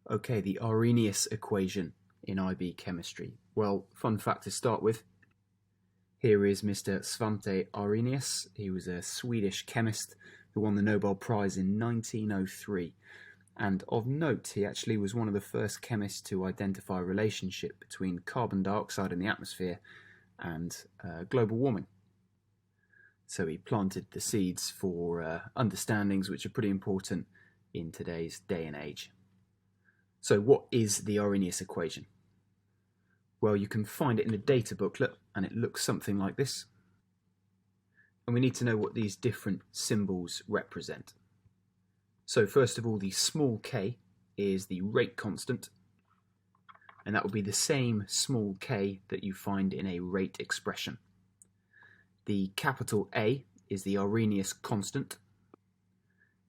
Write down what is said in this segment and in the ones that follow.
Okay, the Arrhenius equation in IB chemistry. Well, fun fact to start with. Here is Mr. Svante Arrhenius. He was a Swedish chemist who won the Nobel Prize in 1903. And of note, he actually was one of the first chemists to identify a relationship between carbon dioxide in the atmosphere and global warming. So he planted the seeds for understandings which are pretty important in today's day and age. So what is the Arrhenius equation? Well, you can find it in a data booklet and it looks something like this. And we need to know what these different symbols represent. So first of all, the small k is the rate constant, and that will be the same small k that you find in a rate expression. The capital A is the Arrhenius constant.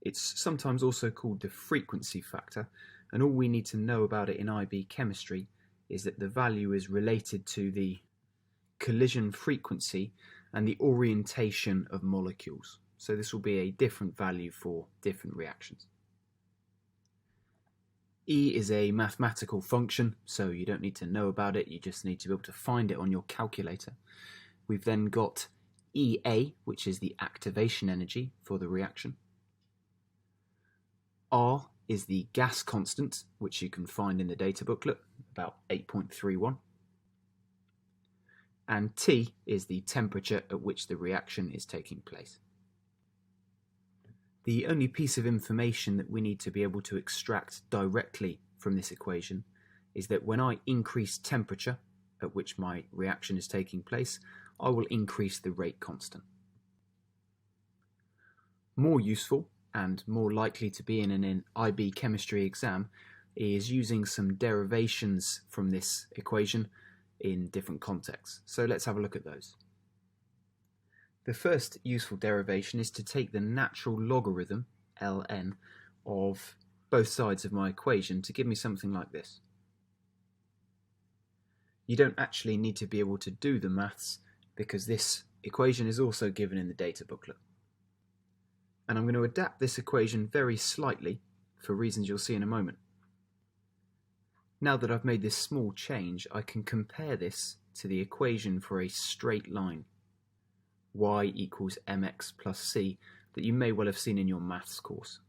It's sometimes also called the frequency factor, and all we need to know about it in IB chemistry is that the value is related to the collision frequency and the orientation of molecules. So this will be a different value for different reactions. E is a mathematical function, so you don't need to know about it, you just need to be able to find it on your calculator. We've then got EA, which is the activation energy for the reaction. R is the gas constant, which you can find in the data booklet, about 8.31. And T is the temperature at which the reaction is taking place. The only piece of information that we need to be able to extract directly from this equation is that when I increase temperature at which my reaction is taking place, I will increase the rate constant. More useful and more likely to be in an IB chemistry exam is using some derivations from this equation in different contexts. So let's have a look at those. The first useful derivation is to take the natural logarithm, ln, of both sides of my equation to give me something like this. You don't actually need to be able to do the maths because this equation is also given in the data booklet. And I'm going to adapt this equation very slightly for reasons you'll see in a moment. Now that I've made this small change, I can compare this to the equation for a straight line, y equals mx plus c, that you may well have seen in your maths course.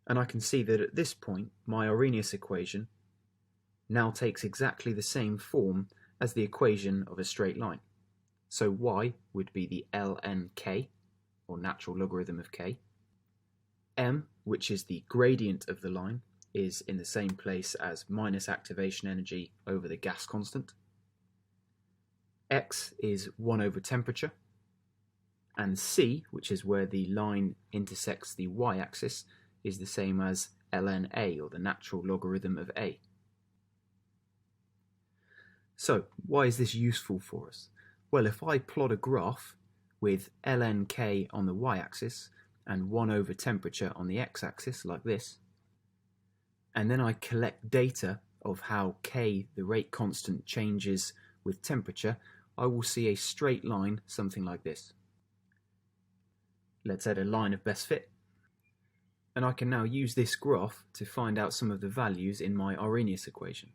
And I can see that at this point, my Arrhenius equation now takes exactly the same form as the equation of a straight line. So y would be the ln k, or natural logarithm of k. M, which is the gradient of the line, is in the same place as minus activation energy over the gas constant. X is 1 over temperature. And C, which is where the line intersects the y-axis, is the same as ln A, or the natural logarithm of A. So, why is this useful for us? Well, if I plot a graph with ln k on the y-axis and 1 over temperature on the x-axis, like this, and then I collect data of how k, the rate constant, changes with temperature, I will see a straight line something like this. Let's add a line of best fit. And I can now use this graph to find out some of the values in my Arrhenius equation.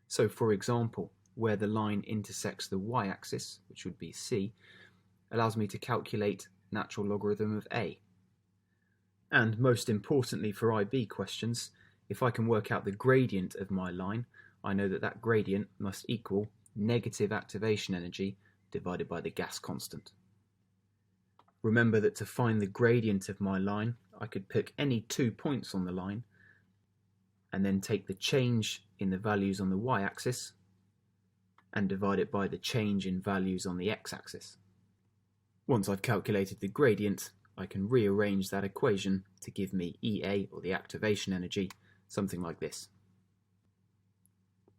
So for example, where the line intersects the y-axis, which would be c, allows me to calculate natural logarithm of a. And most importantly for IB questions, if I can work out the gradient of my line, I know that that gradient must equal negative activation energy divided by the gas constant. Remember that to find the gradient of my line, I could pick any 2 points on the line and then take the change in the values on the y-axis and divide it by the change in values on the x-axis. Once I've calculated the gradient, I can rearrange that equation to give me EA, or the activation energy, something like this.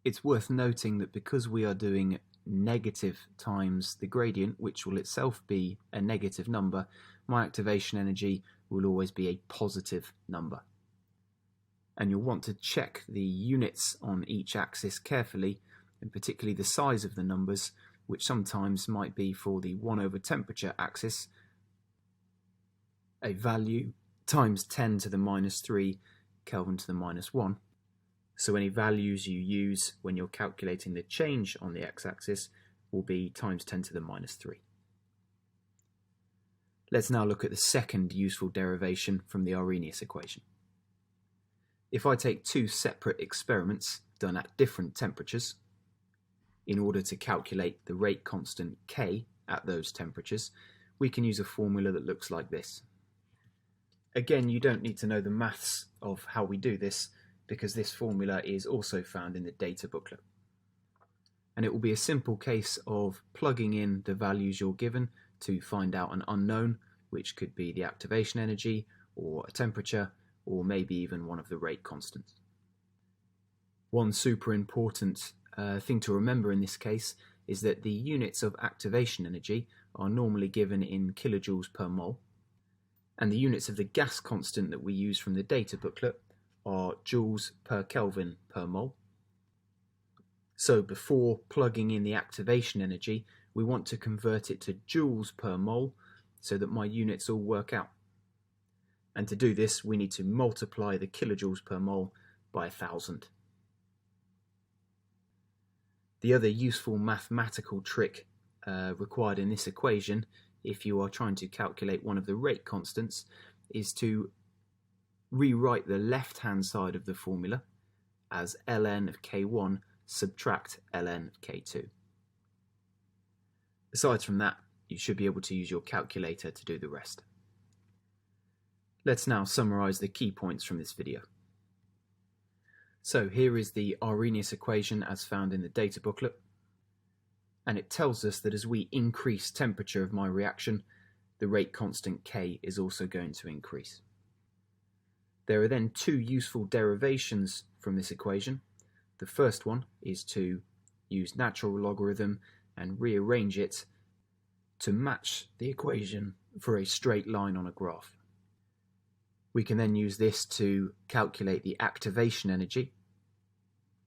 It's worth noting that because we are doing negative times the gradient, which will itself be a negative number, my activation energy will always be a positive number. And you'll want to check the units on each axis carefully, and particularly the size of the numbers, which sometimes might be for the 1 over temperature axis, a value times 10 to the minus 3 Kelvin to the minus 1, So any values you use when you're calculating the change on the x-axis will be times 10 to the minus 3. Let's now look at the second useful derivation from the Arrhenius equation. If I take two separate experiments done at different temperatures, in order to calculate the rate constant K at those temperatures, we can use a formula that looks like this. Again, you don't need to know the maths of how we do this, because this formula is also found in the data booklet. And it will be a simple case of plugging in the values you're given to find out an unknown, which could be the activation energy, or a temperature, or maybe even one of the rate constants. One super important thing to remember in this case is that the units of activation energy are normally given in kilojoules per mole, and the units of the gas constant that we use from the data booklet are joules per Kelvin per mole. So before plugging in the activation energy, we want to convert it to joules per mole so that my units all work out. And to do this, we need to multiply the kilojoules per mole by 1,000. The other useful mathematical trick required in this equation, if you are trying to calculate one of the rate constants, is to rewrite the left-hand side of the formula as ln of K1 subtract ln of K2. Aside from that, you should be able to use your calculator to do the rest. Let's now summarize the key points from this video. So here is the Arrhenius equation as found in the data booklet, and it tells us that as we increase temperature of my reaction, the rate constant K is also going to increase. There are then two useful derivations from this equation. The first one is to use natural logarithm and rearrange it to match the equation for a straight line on a graph. We can then use this to calculate the activation energy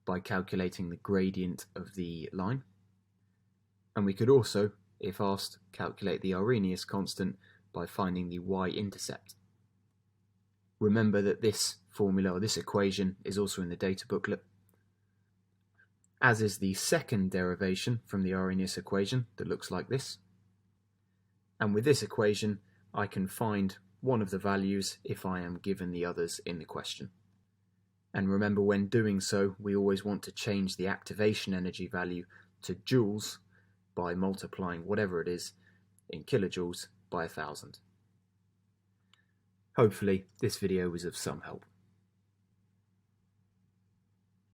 by calculating the gradient of the line. And we could also, if asked, calculate the Arrhenius constant by finding the y-intercept. Remember that this formula, or this equation, is also in the data booklet, as is the second derivation from the Arrhenius equation that looks like this. And with this equation, I can find one of the values if I am given the others in the question. And remember, when doing so, we always want to change the activation energy value to joules by multiplying whatever it is in kilojoules by 1,000. Hopefully, this video was of some help.